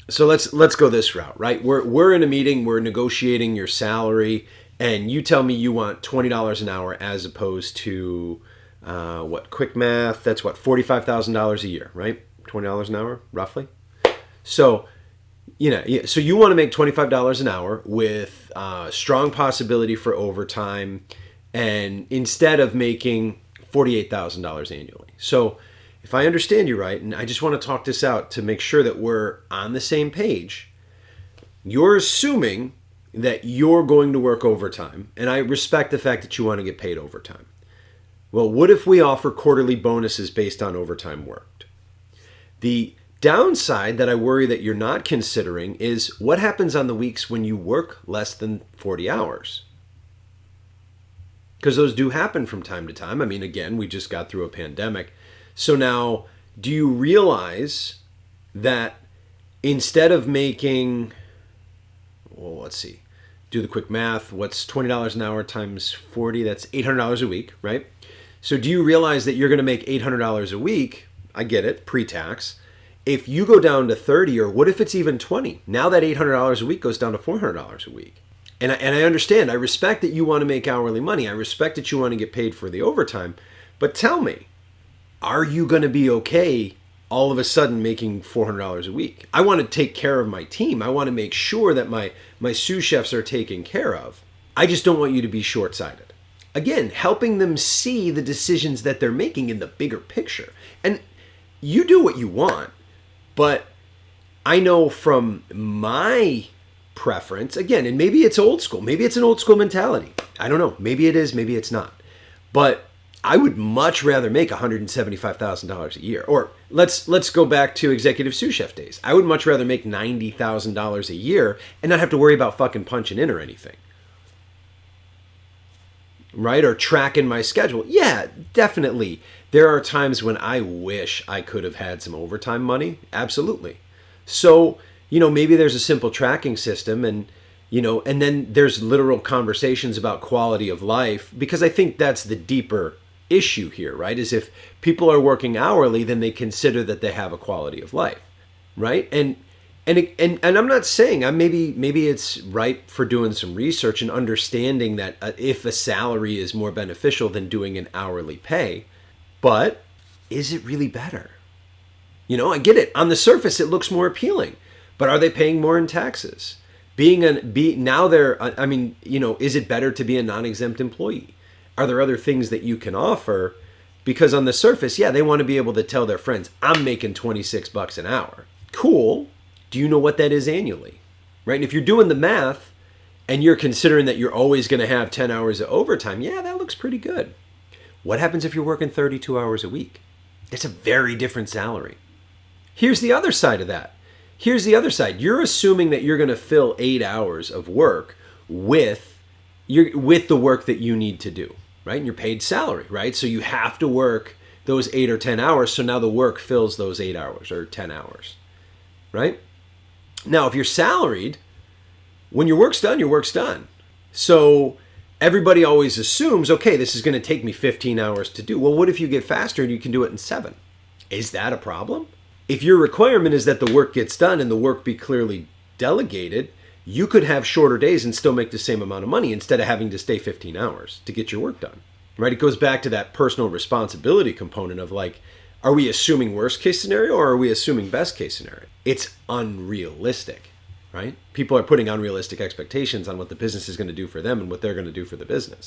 So let's go this route, right? We're in a meeting, we're negotiating your salary, and you tell me you want $20 an hour as opposed to what? Quick math. That's what, $45,000 a year, right? $20 an hour, roughly. So so you want to make $25 an hour with strong possibility for overtime, and instead of making $48,000 annually. So if I understand you right, and I just want to talk this out to make sure that we're on the same page, you're assuming that you're going to work overtime, and I respect the fact that you want to get paid overtime. Well, what if we offer quarterly bonuses based on overtime worked? The downside that I worry that you're not considering is what happens on the weeks when you work less than 40 hours. Because those do happen from time to time. I mean, again, we just got through a pandemic. So now, do you realize that instead of making, well, let's see, do the quick math. What's $20 an hour times 40? That's $800 a week, right? So do you realize that you're going to make $800 a week? I get it, pre-tax. If you go down to 30, or what if it's even 20? Now that $800 a week goes down to $400 a week. And I understand, I respect that you want to make hourly money. I respect that you want to get paid for the overtime. But tell me, are you going to be okay all of a sudden making $400 a week? I want to take care of my team. I want to make sure that my sous chefs are taken care of. I just don't want you to be short-sighted. Again, helping them see the decisions that they're making in the bigger picture. And you do what you want. But I know from my preference, again, and maybe it's old school, maybe it's an old school mentality. I don't know. Maybe it is, maybe it's not. But I would much rather make $175,000 a year. Or let's go back to executive sous chef days. I would much rather make $90,000 a year and not have to worry about fucking punching in or anything. Right? Or tracking my schedule. Yeah, definitely. There are times when I wish I could have had some overtime money. Absolutely. So, maybe there's a simple tracking system, and then there's literal conversations about quality of life, because I think that's the deeper issue here, right? Is if people are working hourly, then they consider that they have a quality of life, right? And I'm not saying maybe it's ripe for doing some research and understanding that if a salary is more beneficial than doing an hourly pay, but is it really better? I get it. On the surface, it looks more appealing, but are they paying more in taxes? Is it better to be a non-exempt employee? Are there other things that you can offer? Because on the surface, yeah, they want to be able to tell their friends, I'm making $26 an hour. Cool. Do you know what that is annually? Right? And if you're doing the math and you're considering that you're always going to have 10 hours of overtime, yeah, that looks pretty good. What happens if you're working 32 hours a week? It's a very different salary. Here's the other side of that. Here's the other side. You're assuming that you're going to fill 8 hours of work with the work that you need to do, right? And you're paid salary, right? So you have to work those 8 or 10 hours. So now the work fills those 8 hours or 10 hours, right? Now, if you're salaried, when your work's done, your work's done. So everybody always assumes, okay, this is going to take me 15 hours to do. Well, what if you get faster and you can do it in 7? Is that a problem? If your requirement is that the work gets done and the work be clearly delegated, you could have shorter days and still make the same amount of money instead of having to stay 15 hours to get your work done, right? It goes back to that personal responsibility component of like, are we assuming worst case scenario or are we assuming best case scenario? It's unrealistic, right? People are putting unrealistic expectations on what the business is going to do for them and what they're going to do for the business.